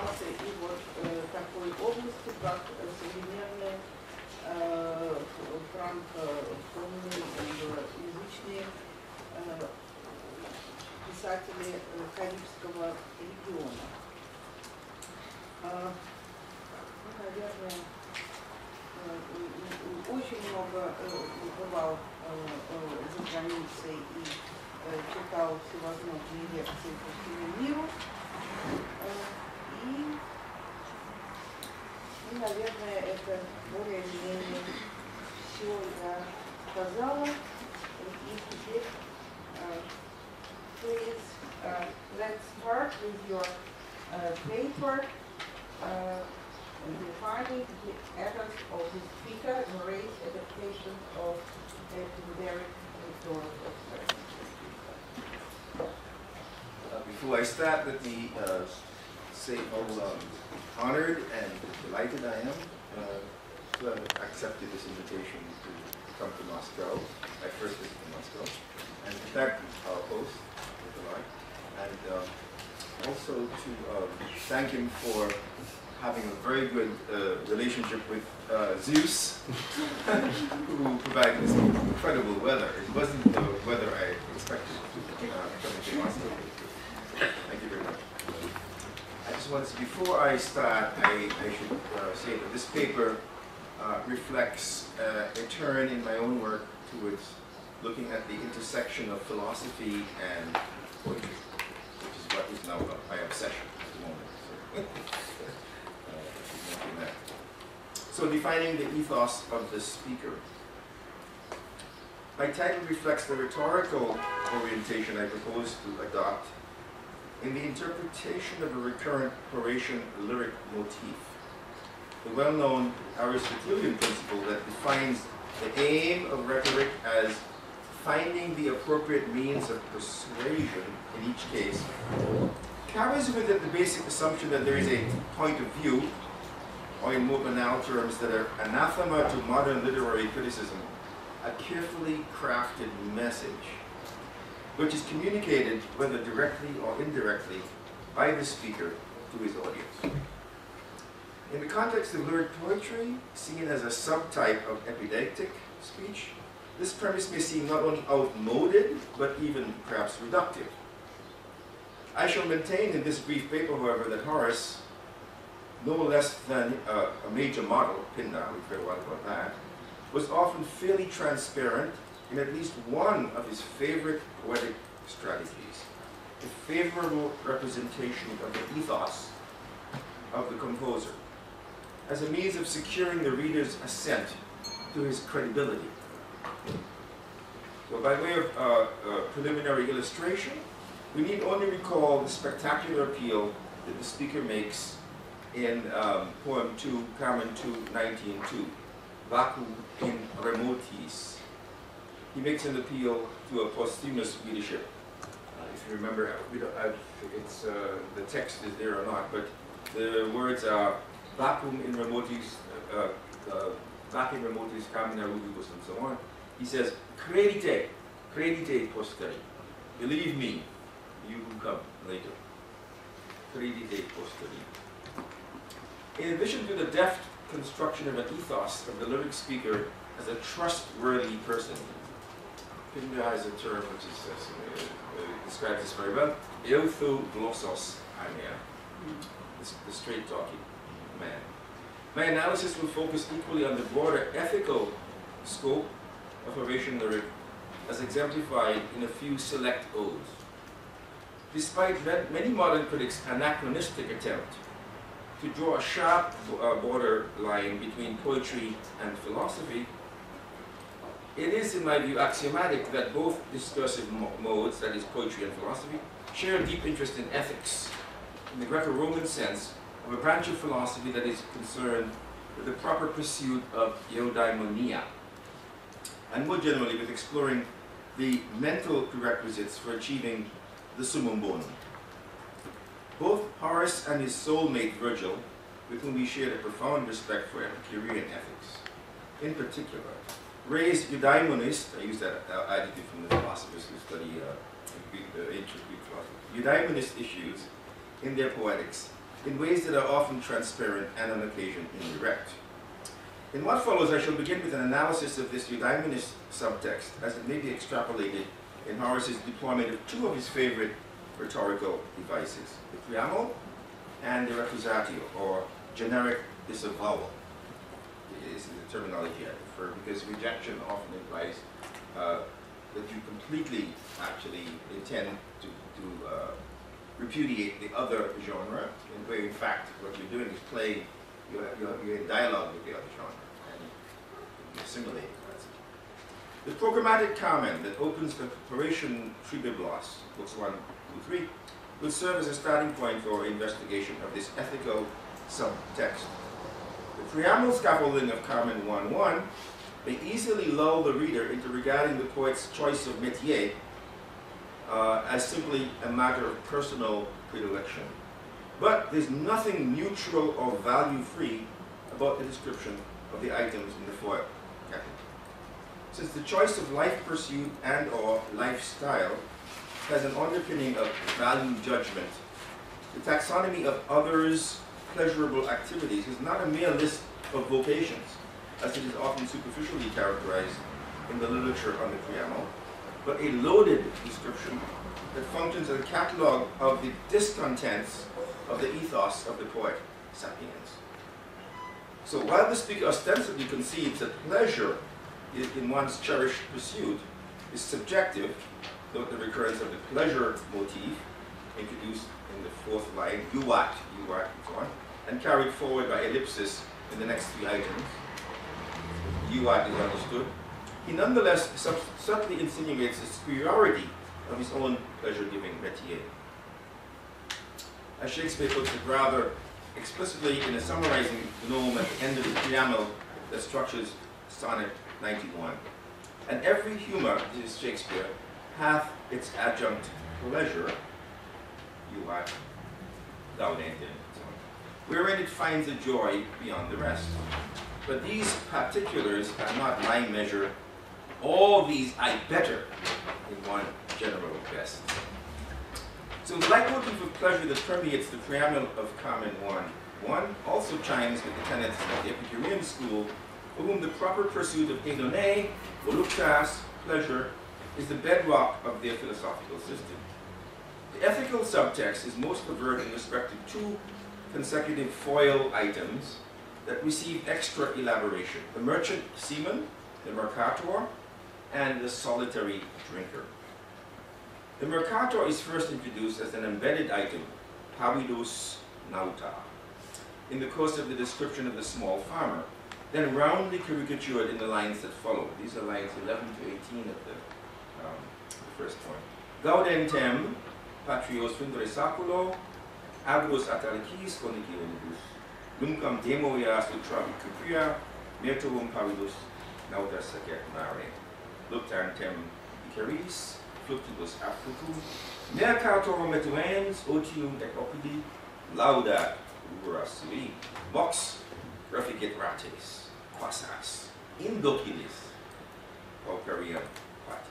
занимался и вот такой областью, как современные франкоязычные писатели Карибского региона. Наверное, очень много бывал за границей и читал всевозможные лекции по всему миру. И, наверное, это более или менее все я сказала. И теперь, please, let's start with your paper. Defining the ethos of the speaker and race adaptation of epidermic rhetorical strategy. Before I start, let me say how honored and delighted I am to have accepted this invitation to come to Moscow. My first visit to Moscow. And to thank our host, and also to thank him for having a very good relationship with Zeus, who provided this incredible weather. It wasn't the weather I expected coming to Moscow. Thank you very much. I just wanted to, before I start, I should say that this paper reflects a turn in my own work towards looking at the intersection of philosophy and poetry, which is what is now my obsession at the moment. So defining the ethos of the speaker. My title reflects the rhetorical orientation I propose to adopt in the interpretation of a recurrent Horatian lyric motif, the well-known Aristotelian principle that defines the aim of rhetoric as finding the appropriate means of persuasion in each case, carries with it the basic assumption that there is a point of view, or in more banal terms, that are anathema to modern literary criticism, a carefully crafted message, which is communicated, whether directly or indirectly, by the speaker to his audience. In the context of lyric poetry, seen as a subtype of epideictic speech, this premise may seem not only outmoded, but even perhaps reductive. I shall maintain in this brief paper, however, that Horace, no less than a major model, Pindar, we've heard a lot about that, was often fairly transparent in at least one of his favorite poetic strategies, a favorable representation of the ethos of the composer, as a means of securing the reader's assent to his credibility. So by way of preliminary illustration, we need only recall the spectacular appeal that the speaker makes in poem 2, Carmen 2, 19:2, Vacuum in Remotis. He makes an appeal to a posthumous readership. If you remember, the text is there or not, but the words are Vacuum in Remotis, Vacuum in Remotis, Carmen Arubibus, and so on. He says, Credite, credite posteri. Believe me, you who come later. Credite posteri. In addition to the deft construction of an ethos of the lyric speaker as a trustworthy person, Pindar has a term which describes this very well, Euthoglossos aner, the straight-talking man. My analysis will focus equally on the broader ethical scope of Horatian lyric as exemplified in a few select odes. Despite many modern critics' anachronistic attempt to draw a sharp border line between poetry and philosophy, it is, in my view, axiomatic that both discursive modes, that is poetry and philosophy, share a deep interest in ethics, in the Greco-Roman sense of a branch of philosophy that is concerned with the proper pursuit of eudaimonia, and more generally with exploring the mental prerequisites for achieving the summum bonum. Both Horace and his soulmate Virgil, with whom he shared a profound respect for Epicurean ethics, in particular, raised eudaimonistic, I use that adjective from the philosophers who study ancient Greek philosophy, eudaimonistic issues in their poetics in ways that are often transparent and on occasion indirect. In what follows, I shall begin with an analysis of this eudaimonist subtext as it may be extrapolated in Horace's deployment of two of his favorite rhetorical devices, the preamble and the recusatio, or generic disavowal, is the terminology I prefer, because rejection often implies that you completely actually intend to repudiate the other genre, and where in fact what you're doing is playing, you're in dialogue with the other genre, and you're assimilating that. The programmatic Carmen that opens the preparation Tribiblos, books 1 through 3, will serve as a starting point for investigation of this ethical subtext. The preamble scaffolding of Carmen 1:1 may easily lull the reader into regarding the poet's choice of métier as simply a matter of personal predilection. But there's nothing neutral or value-free about the description of the items in the foil. Since the choice of life pursuit and/or lifestyle has an underpinning of value judgment, the taxonomy of others' pleasurable activities is not a mere list of vocations, as it is often superficially characterized in the literature on the preamble, but a loaded description that functions as a catalogue of the discontents of the ethos of the poet, Sapiens. So while the speaker ostensibly conceives that pleasure in one's cherished pursuit is subjective, note the recurrence of the pleasure motif introduced in the fourth line, yuat, and so on, and carried forward by ellipsis in the next three items. Yuat is understood. He nonetheless subtly insinuates the superiority of his own pleasure-giving métier. As Shakespeare puts it rather explicitly in a summarizing gnome at the end of the preamble that structures Sonnet 91. And every humor, this is Shakespeare, hath its adjunct pleasure, yuat, gaudentem, so on, wherein it finds a joy beyond the rest. But these particulars are not my measure. All these I better in one general best. So the leitmotif of pleasure that permeates the preamble of Carmen 1:1 also chimes with the tenets of the Epicurean school, for whom the proper pursuit of hedone, voluptas, pleasure, is the bedrock of their philosophical system. The ethical subtext is most overt in respect to two consecutive foil items that receive extra elaboration: the merchant seaman, the mercator, and the solitary drinker. The mercator is first introduced as an embedded item, pavidus nauta, in the course of the description of the small farmer, then roundly caricatured in the lines that follow. These are lines 11 to 18 of the first point. Gaudentem, patrios fundere saculo, agros atalikis coniciolibus, numquam demoia sutravi cupria, mertuum pavidus nauta secet mare, luctantem icaris, fluctibus africum, mercatorum metuens, otium et opidi, laudat ubera sui, vox reficit rates, quasas, indocilis, pauperiem pati.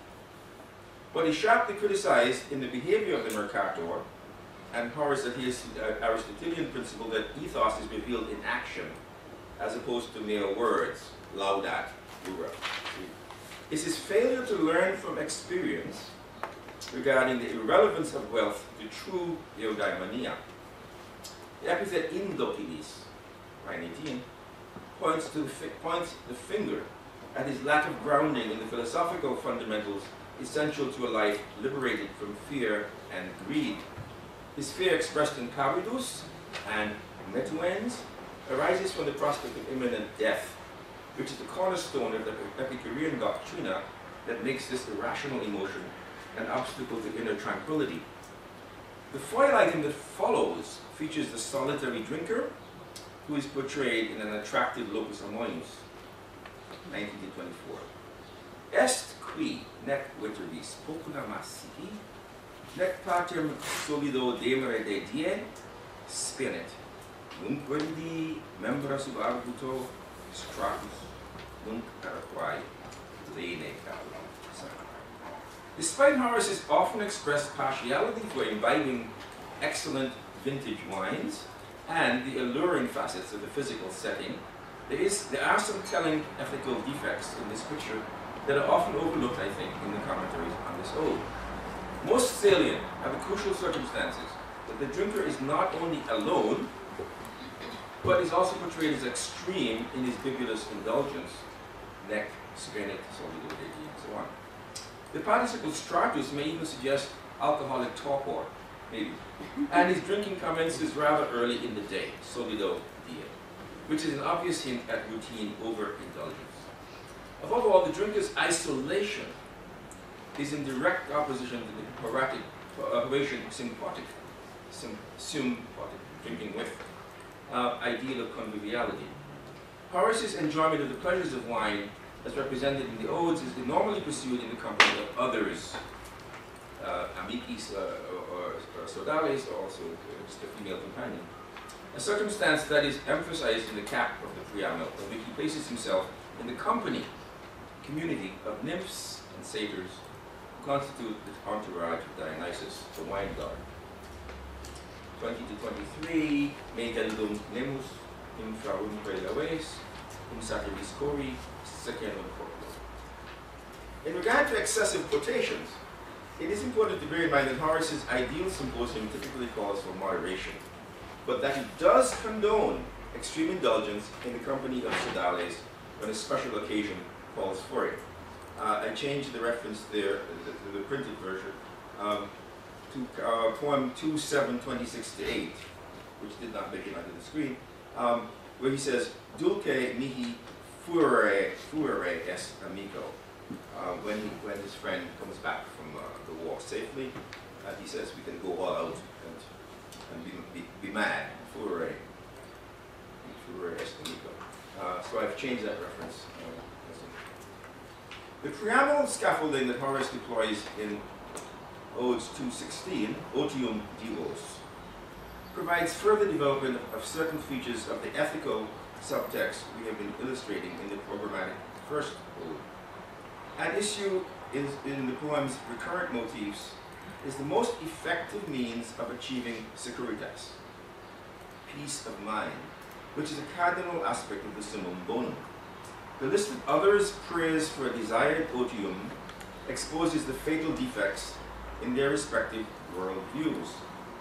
But he sharply criticized in the behavior of the mercator, and Horace adheres to the Aristotelian principle that ethos is revealed in action, as opposed to mere words, laudat ubera sui. Is his failure to learn from experience regarding the irrelevance of wealth to true eudaimonia. The epithet indocilis, line 18, points the finger at his lack of grounding in the philosophical fundamentals essential to a life liberated from fear and greed. His fear expressed in pavidus and metuens arises from the prospect of imminent death, which is the cornerstone of the Epicurean doctrina that makes this irrational emotion an obstacle to inner tranquility. The foil item that follows features the solitary drinker, who is portrayed in an attractive locus amoenus, 19 to 24. Est qui nec veteris popula massihi, nec patem solido demere de die, spinit, nunc vendi membra sub arguto stratus, nunc paraquae lene caput. Despite Horace's often expressed partiality for imbibing excellent vintage wines and the alluring facets of the physical setting, there are some telling ethical defects in this picture that are often overlooked, I think, in the commentaries on this ode. Most salient are the crucial circumstances that the drinker is not only alone, but is also portrayed as extreme in his bibulous indulgence, nec svenit solido dei, and so on. The participle stratus may even suggest alcoholic torpor, maybe. And his drinking commences rather early in the day, solido die, which is an obvious hint at routine overindulgence. Above all, the drinker's isolation is in direct opposition to the Horatian sympathetic, drinking with, ideal of conviviality. Horace's enjoyment of the pleasures of wine, as represented in the odes, is normally pursued in the company of others, amicis or sodales, or also just a female companion. A circumstance that is emphasized in the cap of the preamble, in which he places himself in the community of nymphs and satyrs who constitute the entourage of Dionysus, the wine god. 20 to 23, me deludum nemus, infrarum prelaves, satiris cori, secenum corpus. In regard to excessive quotations, it is important to bear in mind that Horace's ideal symposium typically calls for moderation, but that he does condone extreme indulgence in the company of sodales when a special occasion calls for it. I changed the reference there, the printed version, to poem 2:7-26-8, which did not make it onto the screen, where he says, "Dulce mihi furere est amico." When his friend comes back from the war safely, he says we can go all out and be mad. Furere est amico. So I've changed that reference. The preamble scaffolding that Horace deploys in Odes 2:16, Otium Divos, provides further development of certain features of the ethical subtext we have been illustrating in the programmatic first ode. An issue in the poem's recurrent motifs is the most effective means of achieving securitas, peace of mind, which is a cardinal aspect of the summum bonum. The list of others' prayers for a desired otium exposes the fatal defects in their respective world views.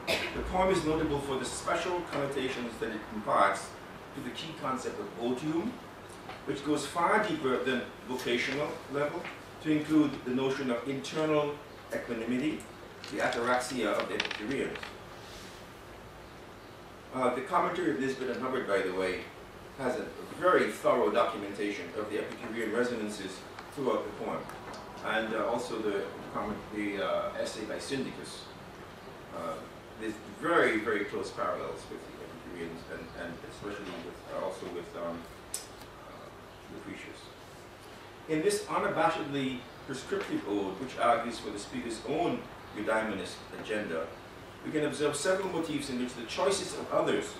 The poem is notable for the special connotations that it imparts to the key concept of otium, which goes far deeper than vocational level to include the notion of internal equanimity, the ataraxia of the Epicureans. The commentary of Nisbet and Hubbard, by the way, has a very thorough documentation of the Epicurean resonances throughout the poem, and also the essay by Syndicus. There's very, very close parallels with the Epicureans, and especially also with Lucretius. In this unabashedly prescriptive ode, which argues for the speaker's own eudaimonist agenda, we can observe several motifs in which the choices of others,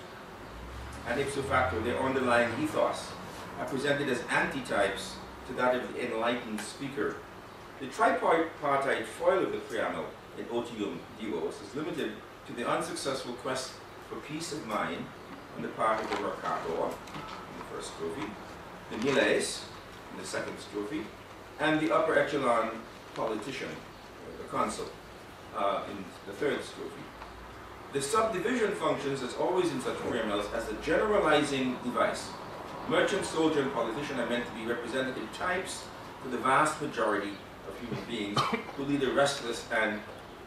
and ipso facto their underlying ethos, are presented as antitypes to that of the enlightened speaker. The tripartite foil of the preamble in Otium Divos is limited to the unsuccessful quest for peace of mind on the part of the Mercator in the first strophe, the Miles in the second strophe, and the upper echelon politician, the consul, in the third strophe. The subdivision functions, as always in such preambles, as a generalizing device. Merchant, soldier, and politician are meant to be representative types for the vast majority of human beings who lead a restless and,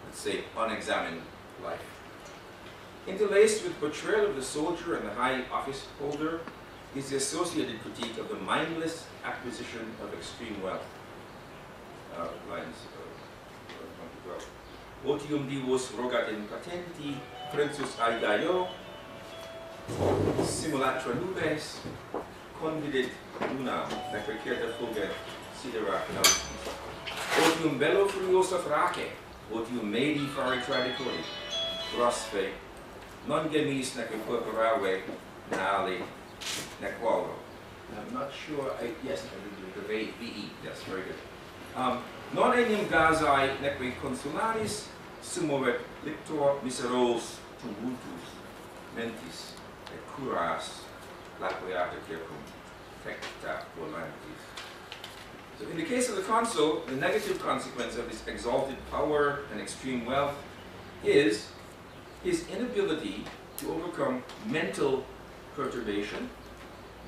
let's say, unexamined life. Interlaced with portrayal of the soldier and the high office holder is the associated critique of the mindless acquisition of extreme wealth. Lines 12. Otium divos rogat in patenti, prinsus aigaio, simulatra nubes, convidit luna, neprecerta fulger, sidera nautis. Otium bello furiosa frace, otium medi fari traditori, grosfe, non gemis nec incorporave nali nec qualvo. I'm not sure, yes, I did the VE, yes, very good. Non enim gazae neque consularis summovet lictor miseros tumultus mentis curas laqueata circum tecta volantis. So in the case of the consul, the negative consequence of his exalted power and extreme wealth is his inability to overcome mental perturbation,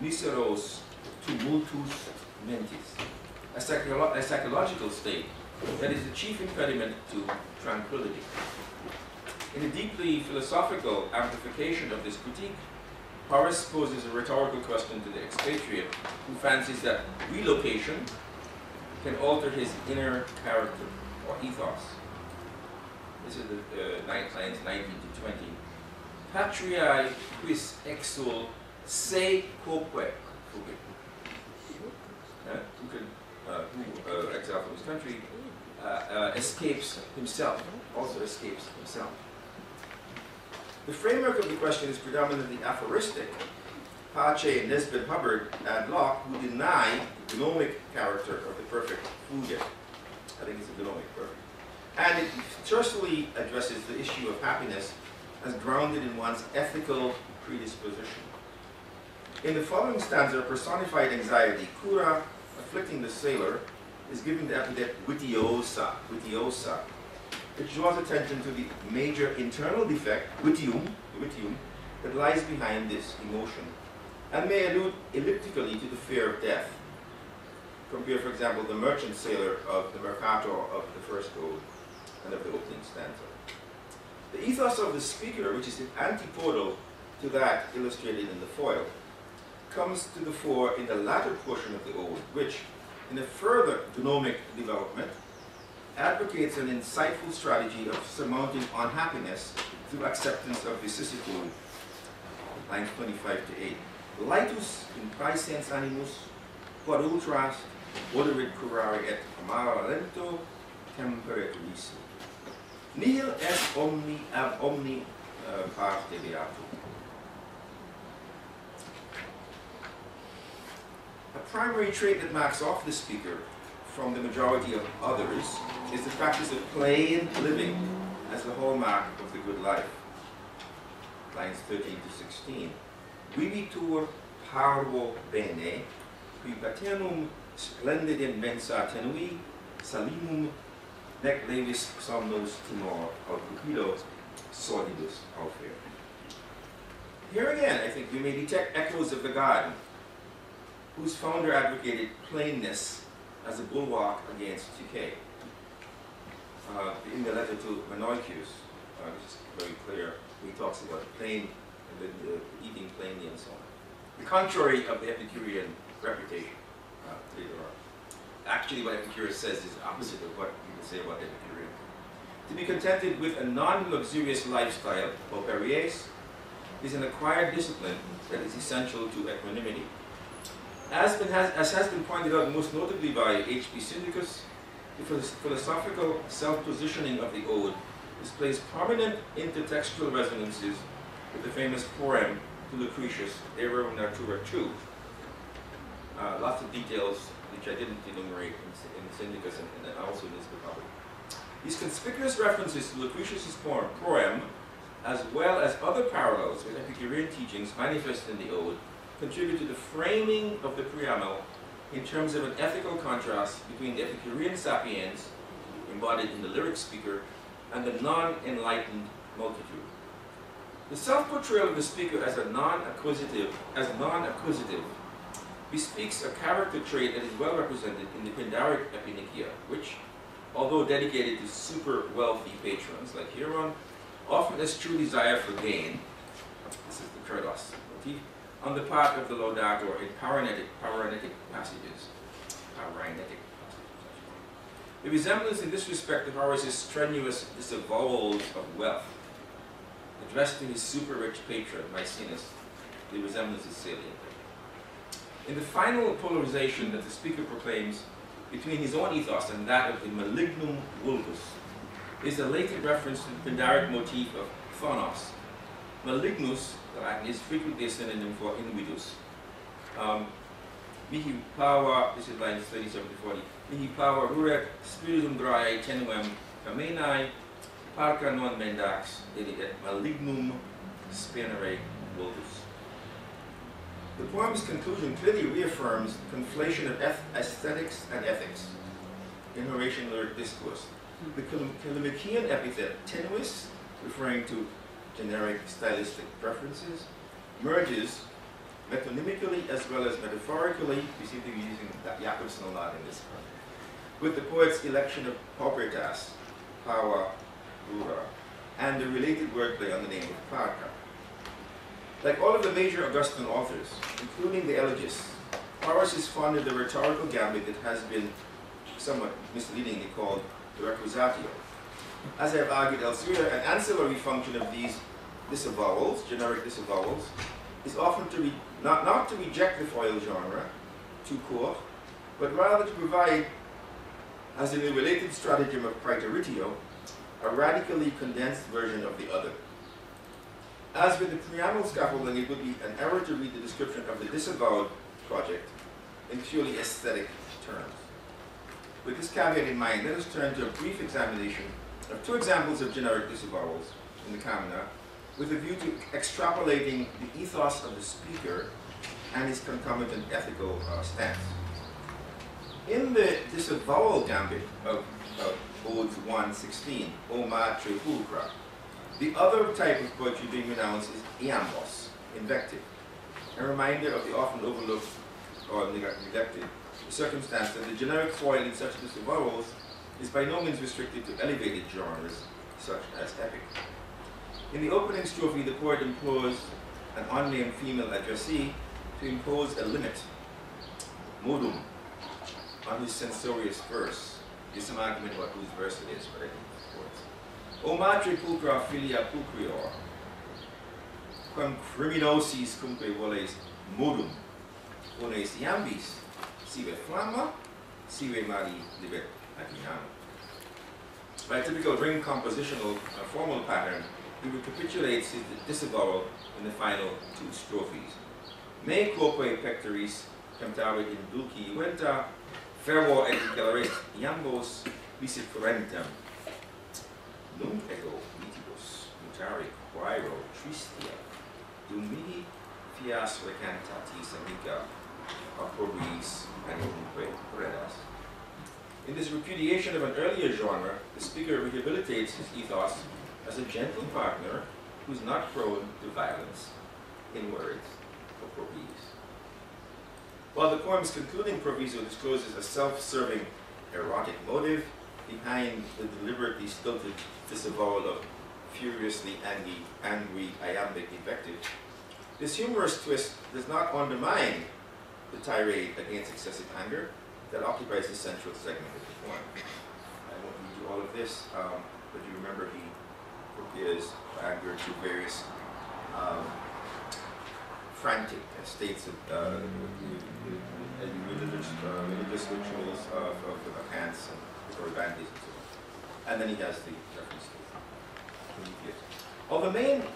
miseros tumultus mentis, a psychological state that is the chief impediment to tranquility. In a deeply philosophical amplification of this critique, Horace poses a rhetorical question to the expatriate who fancies that relocation can alter his inner character or ethos. This is the lines 19 to 20. Patriae quis exul se quoque fugit. Who exiled from his country, escapes himself, also escapes himself. The framework of the question is predominantly aphoristic. Pache, Nesbitt, Hubbard, and Locke, who deny the gnomic character of the perfect fugit. I think it's a gnomic perfect. And it tersually addresses the issue of happiness as grounded in one's ethical predisposition. In the following stanza, personified anxiety, Cura, afflicting the sailor, is given the epithet vitiosa, which draws attention to the major internal defect, vitium, that lies behind this emotion, and may allude elliptically to the fear of death. Compare, for example, the merchant sailor of the Mercator of the first ode and of the opening stanza. The ethos of the speaker, which is antipodal to that illustrated in the foil, comes to the fore in the latter portion of the ode, which, in a further gnomic development, advocates an insightful strategy of surmounting unhappiness through acceptance of vicissitude. Lines 25 to 8. Laetus in praesens animus, quod ultras, oderit curare et amara lento, temperet risu. Nihil est omni ab omni parte beatum. A primary trait that marks off the speaker from the majority of others is the practice of plain living as the hallmark of the good life. Lines 13 to 16. Vivitur parvo bene, qui paternum splendidem mensa tenui, salimum nec levis somnos timor aut cupido sordidus aufere. Here again, I think we may detect echoes of the garden, whose founder advocated plainness as a bulwark against decay. In the letter to Menoikeus, which is very clear, he talks about plain, eating plainly and so on. The contrary of the Epicurean reputation later on. Actually, what Epicurus says is the opposite of what you would say about Epicurean. To be contented with a non-luxurious lifestyle, pauperies, is an acquired discipline that is essential to equanimity. As has been pointed out most notably by H.B. Syndicus, the philosophical self-positioning of the ode displays prominent intertextual resonances with the famous poem to Lucretius, De Rerum Natura 2. Lots of details which I didn't enumerate in Syndicus and also in this book. These conspicuous references to Lucretius' poem, as well as other parallels with Epicurean teachings manifest in the ode, contribute to the framing of the preamble in terms of an ethical contrast between the Epicurean sapiens, embodied in the lyric speaker, and the non-enlightened multitude. The self-portrayal of the speaker as non-acquisitive, bespeaks a character trait that is well represented in the Pindaric Epinikia, which, although dedicated to super-wealthy patrons like Hieron, often has true desire for gain. This is the Kurdos motif, on the part of the laudator in paraenetic passages. The resemblance in this respect to Horace's strenuous disavowals of wealth, addressed to his super-rich patron, Maecenas, the resemblance is salient. In the final polarization that the speaker proclaims between his own ethos and that of the malignum vulgus is a latent reference to the Pindaric motif of phonos. Malignus, the Latin, is frequently a synonym for invidus. Mihi power, this is lines 37 to 40, mihi power ruret spiritum grae tenuem camenae, parca non mendax, et malignum spinere vulgus. The poem's conclusion clearly reaffirms the conflation of aesthetics and ethics in Horatian lyric discourse. The Callimacheian epithet tenuis, referring to generic stylistic preferences, merges metonymically as well as metaphorically, we seem to be using Jakobson a lot in this part, with the poet's election of paupertas, power, rura, and the related wordplay on the name of Parca. Like all of the major Augustan authors, including the elegists, Horace is fond of the rhetorical gambit that has been somewhat misleadingly called the requisatio. As I have argued elsewhere, an ancillary function of these disavowals, generic disavowals, is often to not to reject the foil genre, tout court, but rather to provide, as in the related stratagem of praeteritio, a radically condensed version of the other. As with the preamble scaffolding, it would be an error to read the description of the disavowed project in purely aesthetic terms. With this caveat in mind, let us turn to a brief examination of two examples of generic disavowals in the Kamina, with a view to extrapolating the ethos of the speaker and his concomitant ethical stance. In the disavowal gambit of Odes 1:16, O matre pulchra, the other type of poetry being renounced is iambos, invective, a reminder of the often overlooked or neglected circumstance that the generic foil in such disavowals is by no means restricted to elevated genres such as epic. In the opening strophe, the poet implores an unnamed female addressee to impose a limit, modum, on his censorious verse. There's some argument about whose verse it is, but I think it's poet's. O matre pulchra filia pulchrior, quam criminosis cumque voles modum, ones iambis, sive flamma, sive mari libet atinam. By a typical ring compositional formal pattern, he recapitulates his disavowal in the final two strophes. Me quoque pectoris cantabit in dulci iuventa, fervor et declaret iambos visiferentem. Nunc ego mitibus mutare quaero tristia, dum mihi fias recantatis amica opprobris anumque predas. In this repudiation of an earlier genre, the speaker rehabilitates his ethos as a gentle partner who's not prone to violence in words or proviso. While the poem's concluding proviso discloses a self-serving erotic motive behind the deliberately stilted disavowal of furiously angry iambic invective, this humorous twist does not undermine the tirade against excessive anger that occupies the central segment of the poem. I won't read you all of this, but you remember he prepares anger to various frantic states of religious rituals of Hans and Protestantism and so on. And then he has the reference to Prometheus.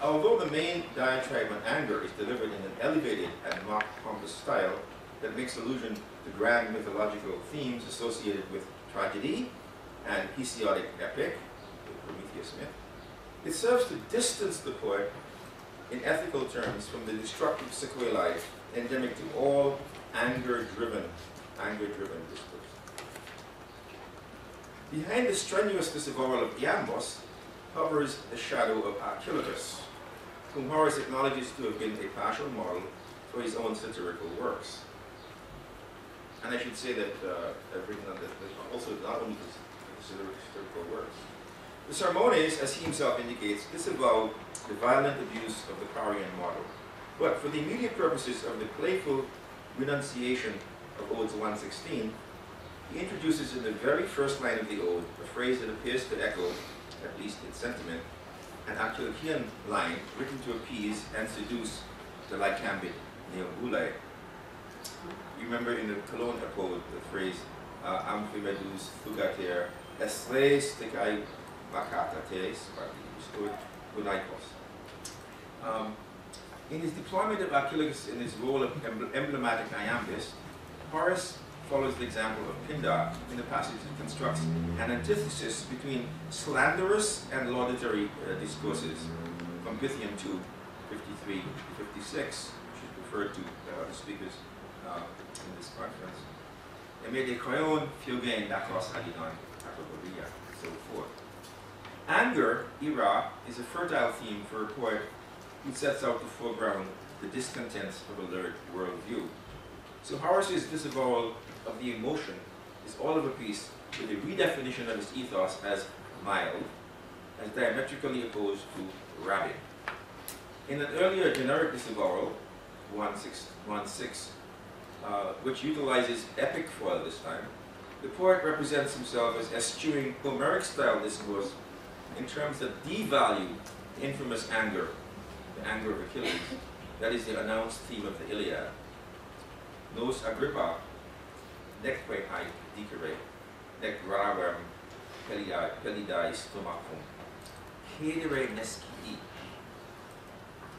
Although the main diatribe on anger is delivered in an elevated and mock pompous style that makes allusion to grand mythological themes associated with tragedy and Hesiodic epic, the Prometheus myth, it serves to distance the poet in ethical terms from the destructive sequelae endemic to all anger-driven discourse. Behind the strenuous disavowal of Iambos hovers the shadow of Archilochus, whom Horace acknowledges to have been a partial model for his own satirical works. And I should say that I've written on that also not only his satirical works. The Sermones, as he himself indicates, disavow the violent abuse of the Parian model. But for the immediate purposes of the playful renunciation of Odes 1:16, he introduces in the very first line of the ode a phrase that appears to echo, at least in sentiment, an Archilochian line written to appease and seduce the lycambid Neobulai. You remember in the Cologne ode the phrase Amphimedus fugater estres tekai makatates, gunaikos. In his deployment of Archilochus in his role of emblematic iambist, Horace follows the example of Pindar in the passage that constructs an antithesis between slanderous and laudatory discourses from Pythian 2:53 to 56, which is referred to the speakers in this conference. Emede Koyon, Fiogain, Dakos, Hadidon, Akaboria, and so forth. Anger, ira, is a fertile theme for a poet who sets out to foreground the discontents of a lyric worldview. So Horace's disavowal of the emotion is all of a piece with a redefinition of his ethos as mild, as diametrically opposed to rabid. In an earlier generic disavowal, 1616, which utilizes epic foil this time, the poet represents himself as eschewing Homeric-style discourse in terms that devalue the infamous anger, the anger of Achilles, that is the announced theme of the Iliad. Nos Agrippa, necque haec dicere, nec gravem pelidae stomachum, cedere nescii.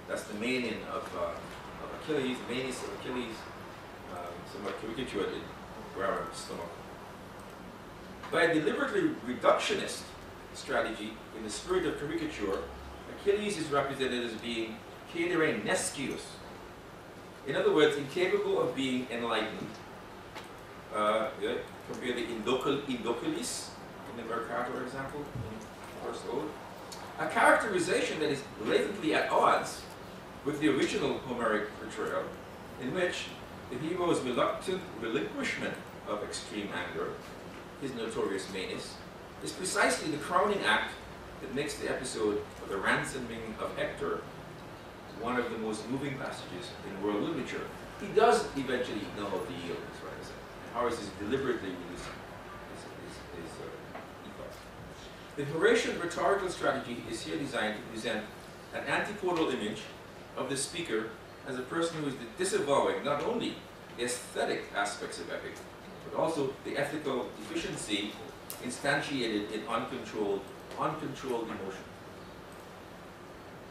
That's the mania of Achilles, the manius of Achilles, somewhat caricatured in gravem stomachum. By a deliberately reductionist strategy in the spirit of caricature, Achilles is represented as being cedere nescius. In other words, incapable of being enlightened. Compare the Indoculis in the Mercator example in the first ode. A characterization that is blatantly at odds with the original Homeric portrayal, in which the hero's reluctant relinquishment of extreme anger, his notorious menace, is precisely the crowning act that makes the episode of the ransoming of Hector one of the most moving passages in world literature. He does eventually know how to yield, as I said. Horace is deliberately using his ethos. The Horatian rhetorical strategy is here designed to present an antipodal image of the speaker as a person who is disavowing not only the aesthetic aspects of epic, but also the ethical deficiency instantiated in uncontrolled emotion.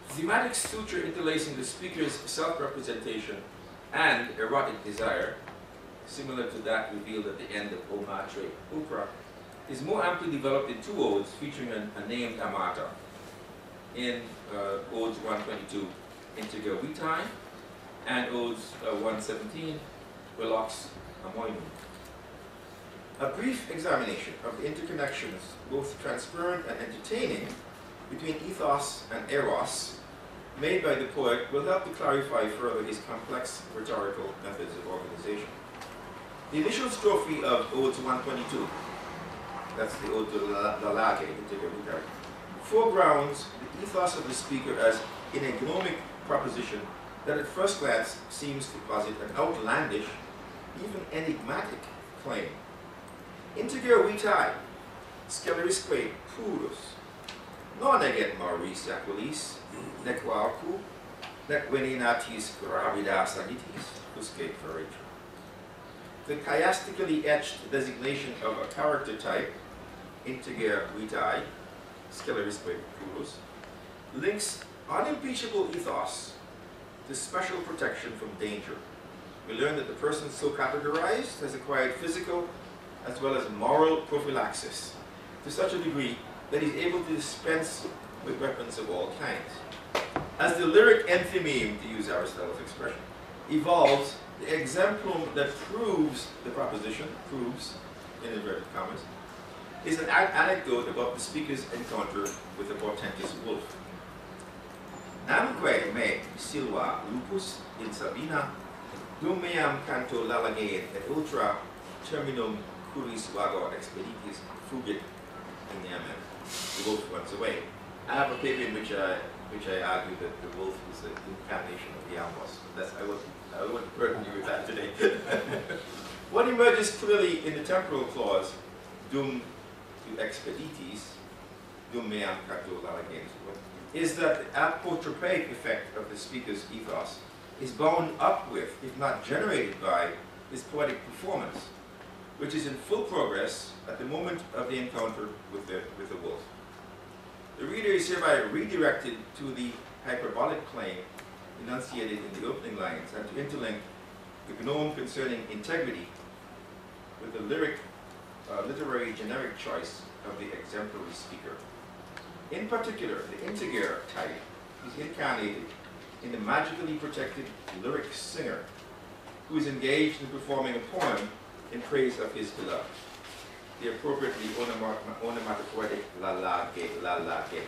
Thematic suture interlacing the speaker's self-representation and erotic desire, similar to that revealed at the end of O Matre Upra, is more amply developed in two odes featuring a named Amata. In Odes 122, Integer Vitae, and Odes 117, Velox Amoinum. A brief examination of the interconnections, both transparent and entertaining, between ethos and eros, made by the poet will help to clarify further his complex rhetorical methods of organization. The initial strophe of Odes 122, that's the Ode to the Lage, foregrounds the ethos of the speaker as in a gnomic proposition that at first glance seems to posit an outlandish, even enigmatic claim. Integer vitae, scelerisque purus, non eget Maurice Aquilis, nec valcu, nec veninatis gravidas anitis, usque ferretur. The chiastically etched designation of a character type, integer vitae, scelerisque purus, links unimpeachable ethos to special protection from danger. We learn that the person so categorized has acquired physical as well as moral prophylaxis to such a degree that he's able to dispense with weapons of all kinds. As the lyric enthymeme, to use Aristotle's expression, evolves, the exemplum that proves the proposition, proves, in inverted commas, is an anecdote about the speaker's encounter with a portentous wolf. Namque me silva lupus in Sabina, dum meam canto lalagaet et ultra terminum curis vago expeditis fugit in Yemen. The wolf runs away. I have a paper in which I argue that the wolf is the incarnation of the Ambos. I won't burden you with that today. What emerges clearly in the temporal clause, dum to expeditis, dum meam canto lalagaet, is that the apotropaic effect of the speaker's ethos is bound up with, if not generated by, his poetic performance, which is in full progress at the moment of the encounter with the wolf. The reader is hereby redirected to the hyperbolic claim enunciated in the opening lines and to interlink the gnome concerning integrity with the literary generic choice of the exemplary speaker. In particular, the integer type is incarnated in the magically protected lyric singer who is engaged in performing a poem in praise of his beloved. The appropriately onomatopoetic la la ge, la la ge.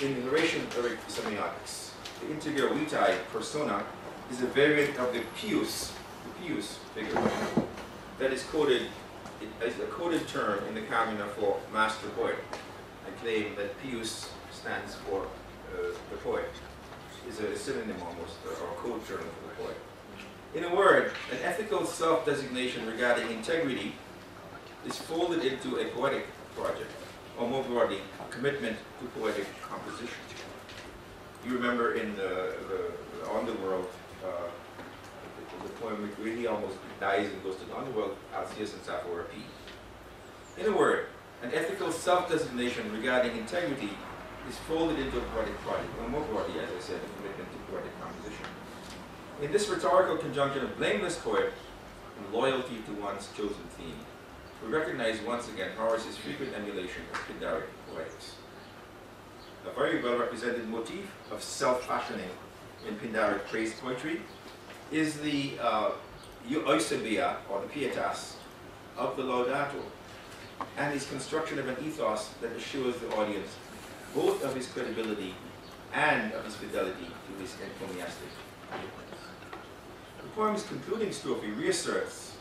In the Horatian lyric semiotics, the integer vitae persona is a variant of the pious figure that is coded as a coded term in the canon for master poet. I claim that pious stands for the poet, is a synonym almost, or code term for the poet. In a word, an ethical self-designation regarding integrity is folded into a poetic project, or more broadly, a commitment to poetic composition. You remember in the Underworld, the poem really almost dies and goes to the Underworld, Alcaeus and Sappho repeat. In a word, an ethical self-designation regarding integrity is folded into a poetic project, or more broadly, as I said, a commitment to poetic composition. In this rhetorical conjunction of blameless poet and loyalty to one's chosen theme, we recognize once again Horace's frequent emulation of Pindaric poetics. A very well represented motif of self-fashioning in Pindaric praise poetry is the eusebia, or the pietas, of the Laudato, and his construction of an ethos that assures the audience both of his credibility and of his fidelity to his encomiastic viewpoints. The poem's concluding strophe reasserts,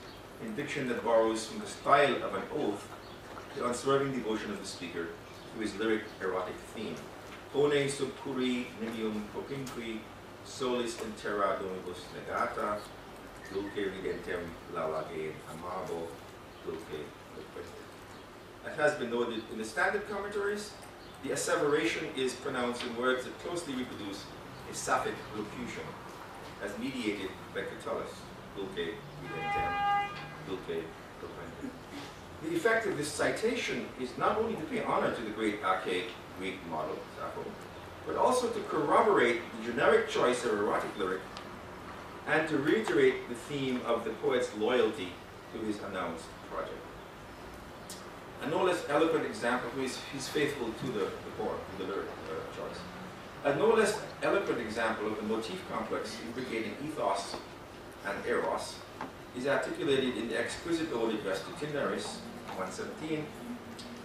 in diction that borrows from the style of an oath, the unswerving devotion of the speaker to his lyric erotic theme. Pone sub curi nimium propinqui, solis in terra domibus negata, dulce ridentem lalage amabo, dulce loquente. As has been noted in the standard commentaries, the asseveration is pronounced in words that closely reproduce a Sapphic locution, as mediated by Catullus, dulce ridentem, dulce loquente. The effect of this citation is not only to pay honor to the great archaic Greek model, Sappho, but also to corroborate the generic choice of erotic lyric and to reiterate the theme of the poet's loyalty to his announced project. A no less eloquent example, he's faithful to the poem, to the lyric choice. A no less eloquent example of the motif complex implicating ethos and eros is articulated in the exquisite ode addressed to Tyndaris, 117.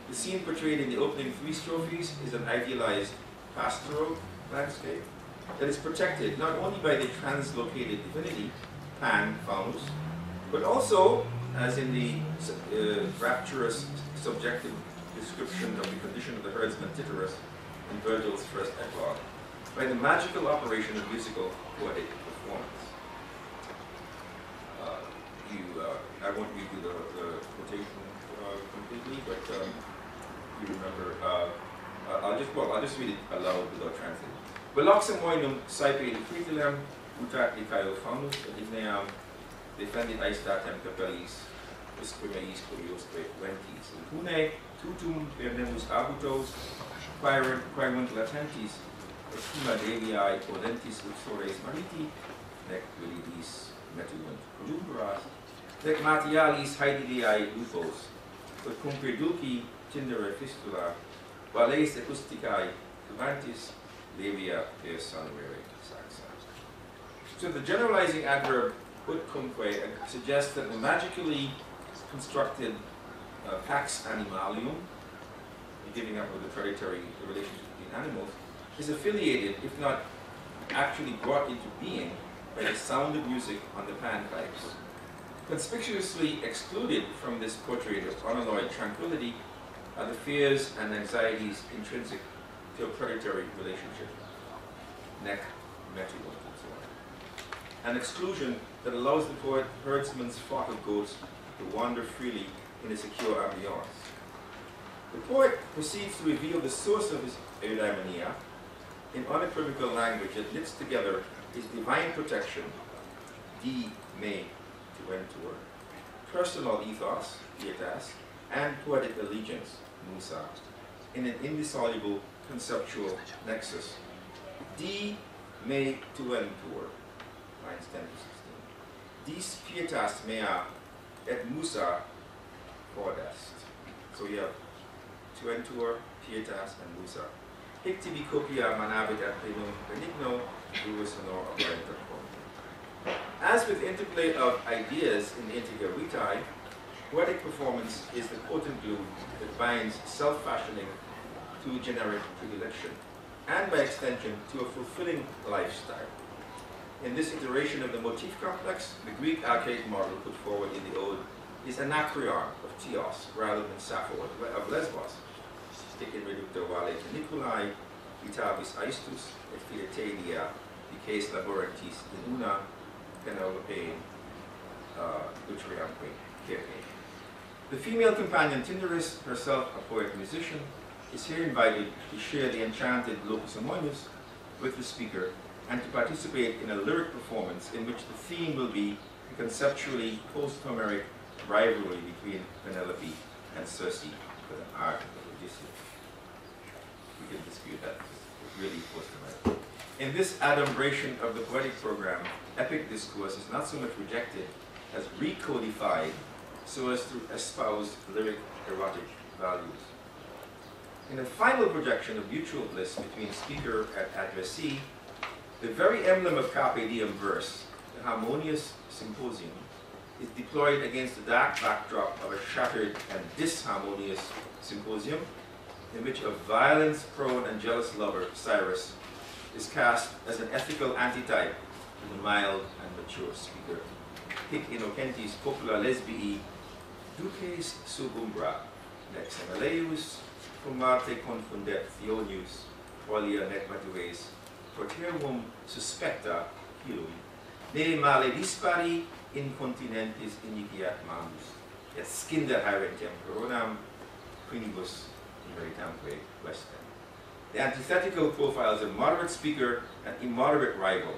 The scene portrayed in the opening 3 strophes is an idealized pastoral landscape that is protected not only by the translocated divinity, Pan, Faunus, but also, as in the rapturous subjective description of the condition of the herdsman Tityrus in Virgil's first epilogue, by the magical operation of musical poetic performance. I won't read you the quotation completely, but you remember. I'll just read it aloud without translating. Veloxamoinum saepe decretilem utat dicaio faunus digneam defendit aestatem capellis usquimeis curiosque ventis. Impune tutum pernemus abutos quaerunt latentis prima deviae podentis uxores mariti nec velidis metuunt columburas nec matialis haedideae lupos ut cum dulci tindere fistula vales acousticae cubantis levia per sanguere saxa. So the generalizing adverb ut cumque suggests that the magically constructed pax animalium, the giving up of the predatory relationship between animals, is affiliated, if not actually brought into being, by the sound of music on the panpipes. Conspicuously excluded from this portrait of unalloyed tranquility are the fears and anxieties intrinsic to a predatory relationship, nec metuunt, and so on. An exclusion that allows the poet herdsman's flock of goats to wander freely in a secure ambiance. The poet proceeds to reveal the source of his eudaimonia in unequivocal language that knits together his divine protection, di me tuentur, personal ethos, pietas, and poetic allegiance, musa, in an indissoluble conceptual nexus. Di me tuentur, lines 10 to 16. Dis pietas mea et musa prodest. So you have tuentur, pietas, and musa. hic tibi copia manavit ad plenum benigno, duus honor operenta quo. As with the interplay of ideas in the Integer Vitae, poetic performance is the potent glue that binds self-fashioning to generic predilection, and by extension to a fulfilling lifestyle. In this iteration of the motif complex, the Greek archaic model put forward in the Ode is Anacreon of Teos rather than Sappho of Lesbos. Sticin reductor vale Nicolai, vitabis aestus, et philetelia, vices laborantis in una, Penelope, utriamque, circe. The female companion Tyndaris, herself a poet-musician, is here invited to share the enchanted locus amoenus with the speaker and to participate in a lyric performance in which the theme will be the conceptually post-Homeric rivalry between Penelope and Circe for the art of Odysseus. We can dispute that, it's really post-Homeric. In this adumbration of the poetic program, epic discourse is not so much rejected as recodified so as to espouse lyric erotic values. In a final projection of mutual bliss between speaker and addressee, the very emblem of Carpe Diem verse, the harmonious symposium, is deployed against the dark backdrop of a shattered and disharmonious symposium in which a violence-prone and jealous lover, Cyrus, is cast as an ethical antitype to the mild and mature speaker. Hic innocentis popula lesbii, duces sub umbra, lex Emeleus, cum Marte confundet Theonius, folia nec matues, protervum suspecta hilum, ne male dispari incontinentis iniciat manus, et scinder haerentem coronam, quinibus in veritamque vestem. The antithetical profiles of moderate speaker and immoderate rival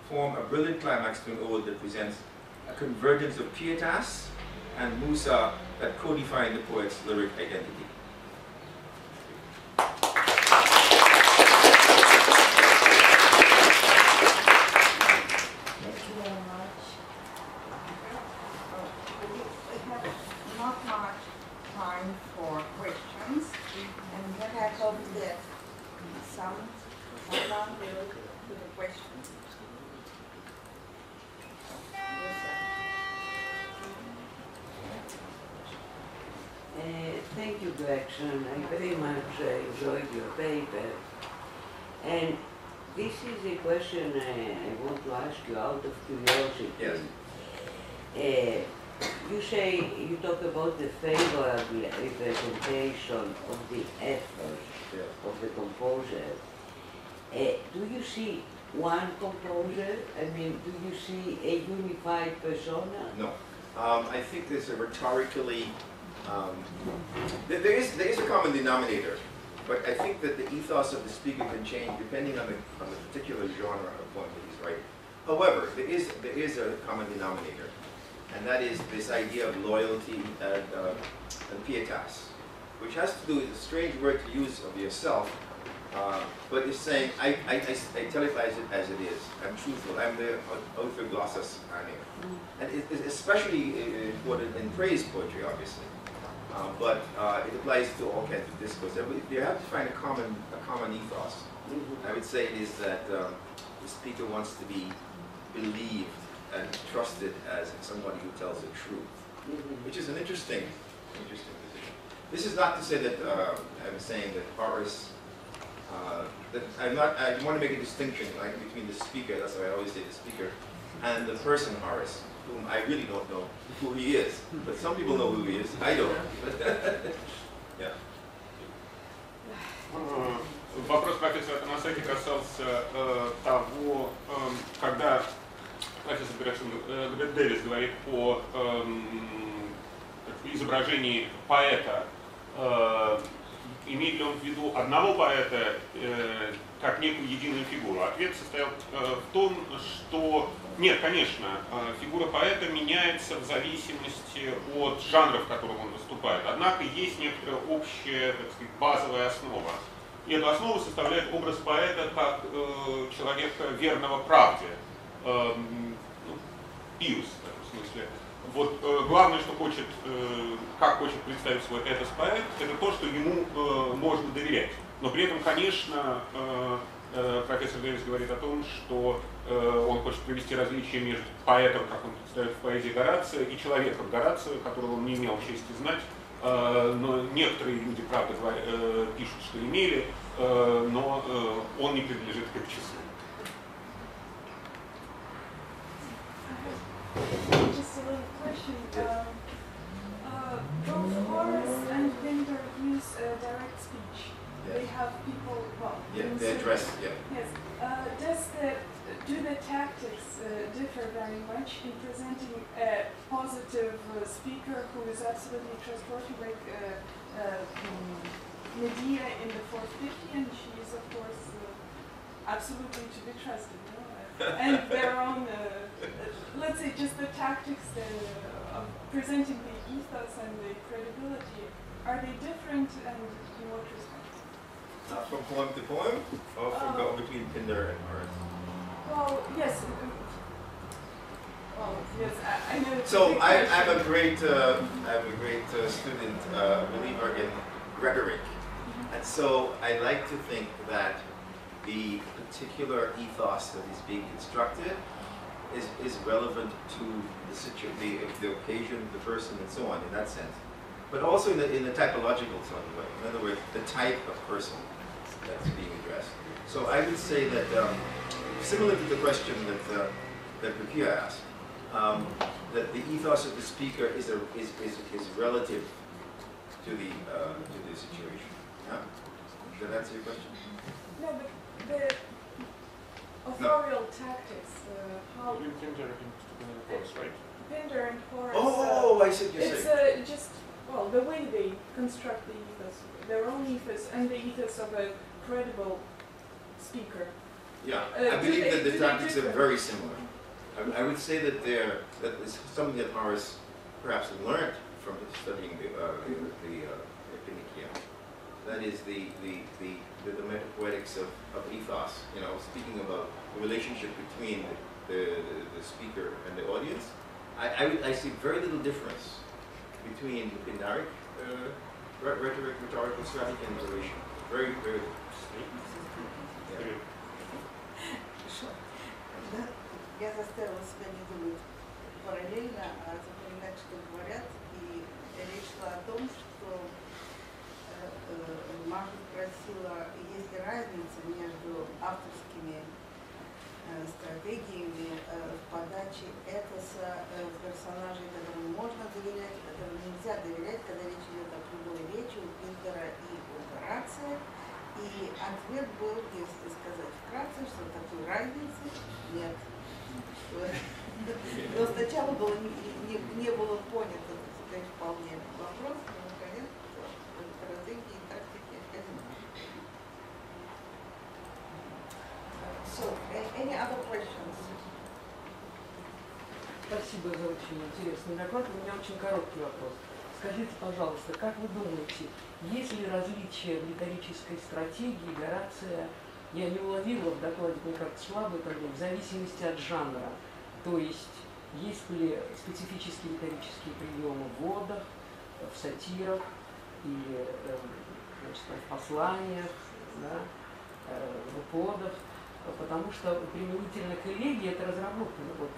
form a brilliant climax to an ode that presents a convergence of pietas and musa that codifying the poet's lyric identity. Thank you very much. We have not much time for questions, and then I hope that someone will put a question. Thank you, Gretchen. I very much enjoyed your paper. And this is a question I want to ask you out of curiosity. Yes. You say, you talk about the favorable representation of the effort of the composer. Do you see one composer? I mean, do you see a unified persona? No. I think there's a rhetorically, there is a common denominator, but I think that the ethos of the speaker can change depending on the particular genre of poem that he's writing. However, there is a common denominator, and that is this idea of loyalty and pietas, which has to do with a strange word to use of yourself, but it's saying, I tellify it as it is. I'm truthful. I'm the author glossus anima. And it's especially important in praise poetry, obviously. But it applies to all kinds of discourse. You have to find a common ethos. I would say it is that the speaker wants to be believed and trusted as somebody who tells the truth, which is an interesting position. This is not to say that I'm saying that Horace. I want to make a distinction between the speaker. That's why I always say the speaker, and the person Horace, whom I really don't know who he is. But some people know who he is. I don't. Yeah. Вопрос профессора Томасаки касался того, когда профессор Дэвис говорит о изображении поэта, имеет ли он в виду одного поэта как некую единую фигуру? Ответ состоял в том, что нет, конечно, фигура поэта меняется в зависимости от жанров, в которых он выступает. Однако есть некоторая общая, так сказать, базовая основа. И эту основу составляет образ поэта как человека верного правде, пиус в этом смысле. Вот главное, что хочет представить свой этос поэт, это то, что ему можно доверять. Но при этом, конечно, профессор Дэвис говорит о том, что он хочет провести различие между поэтом, как он представляет в поэзии Горация, и человеком Горация, которого он не имел чести знать. Но некоторые люди, правда, пишут, что имели, но он не принадлежит к их числу. Just a little question. Both Horace and Pindar use direct speech. Yes. They have people, well, Yeah, in they certain- address, yeah. Yes. Do the tactics differ very much in presenting a positive speaker who is absolutely trustworthy, like Medea in the 450, and she is, of course, absolutely to be trusted, you know? And their own, let's say, just the tactics of presenting the ethos and the credibility, are they different and in what respect? From poem to poem, or from between Pindar and Horace? Well, yes. Well, yes, I know. It's a So big I'm question. a great student, believer in rhetoric, and so I like to think that the particular ethos that is being constructed is relevant to the occasion, the person, and so on in that sense, but also in the typological sort of way. In other words, the type of person that's being addressed. So I would say that similar to the question that Rukia asked, that the ethos of the speaker is relative to the situation. Yeah? Did that answer your question? No, but the authorial tactics, how Right? Pindar and Horace. Oh, I see what you're It's saying. just, well, the way they construct the ethos, their own ethos, and the ethos of a credible speaker. Yeah, do I believe they- that the do they tactics are differ? very similar. I would say that that is something that Horace perhaps learned from studying the Epinikia. That is the metapoetics of ethos. You know, speaking about the relationship between the speaker and the audience. I see very little difference between the Pindaric rhetorical strategy and narration. Very, very little. Yeah. Да, я заставила себя не думать параллельно, а запоминать, что говорят. И речь шла о том, что Маша спросила, есть ли разница между авторскими стратегиями в подаче этоса персонажей, которым можно доверять, которым нельзя доверять, когда речь идет о прямой речи у Пиндара и у Горация. И ответ был, если сказать вкратце, что такой разницы нет. Но сначала было не было понято, так сказать, вполне вопрос, но наконец стратегии и тактики одинаковые. So, any other questions? Спасибо за очень интересный доклад. У меня очень короткий вопрос. Скажите, пожалуйста, как вы думаете, есть ли различия в риторической стратегии Горация? Я не уловила в докладе, мне как-то слабо это было, в зависимости от жанра. То есть ли специфические риторические приемы в водах, в сатирах, или значит, в посланиях, да, в эподах? Потому что применительно к элегии это разработано. Вот,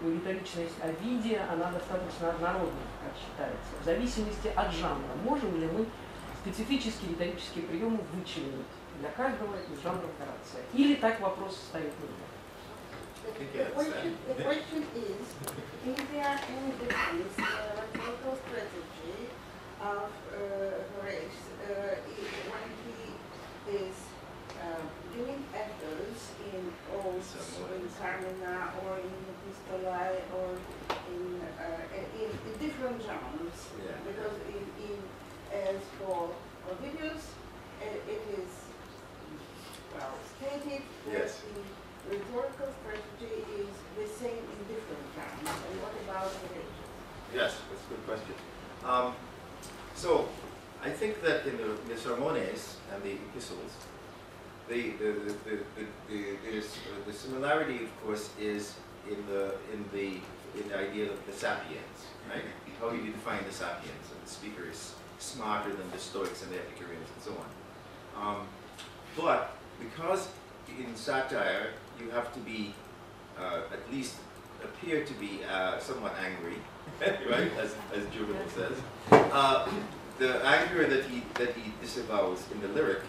риторичность Овидия, она достаточно однородна, как считается. В зависимости от жанра, можем ли мы специфические риторические приемы вычленить для каждого из жанров Горация? Или так вопрос стоит нельзя? The question is there any difference in rhetorical strategy of Horace when he is doing ethos in Odes, in Carmina, or in Epistolae, or in different genres? Yeah. Because as for Ovidius, it is well stated that Yes. the rhetorical strategy is the same in different genres. And what about Horace? Yes, that's a good question. So, I think that in the Sermones and the epistles, the similarity, of course, is in the idea of the sapiens, right? How do you define the sapiens? And the speaker is smarter than the Stoics and the Epicureans and so on. But because in satire you have to be, at least appear to be somewhat angry, right, as Juvenal says, the anger that he disavows in the lyric,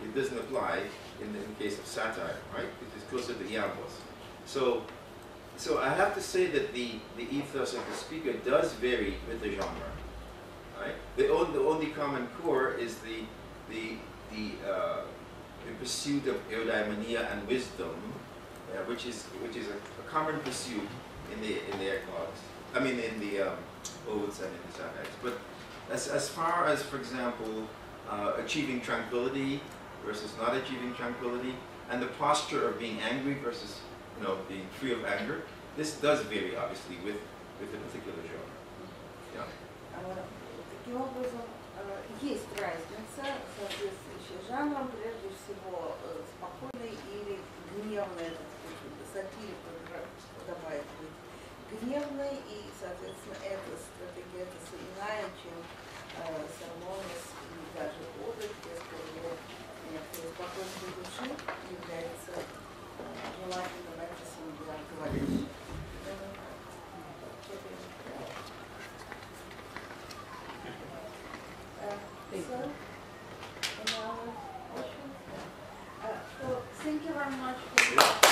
it doesn't apply in the case of satire, right? It is closer to iambos. So I have to say that the ethos of the speaker does vary with the genre, right? The only common core is the pursuit of eudaimonia and wisdom, which is a common pursuit in the eclogues. I mean, in the odes and in the satires. But as far as, for example, achieving tranquility versus not achieving tranquility, and the posture of being angry versus, being free of anger, this does vary, obviously, with the particular genre. Yeah. Таким образом, есть разница, соответствующая жанрам, прежде всего спокойный или гневный, сатирик подобает быть гневной, и, соответственно, эта стратегия иная, чем сермонес и даже оды, где скорее спокойствие души является желательным этосом для говорящих. So, another question? So, thank you very much for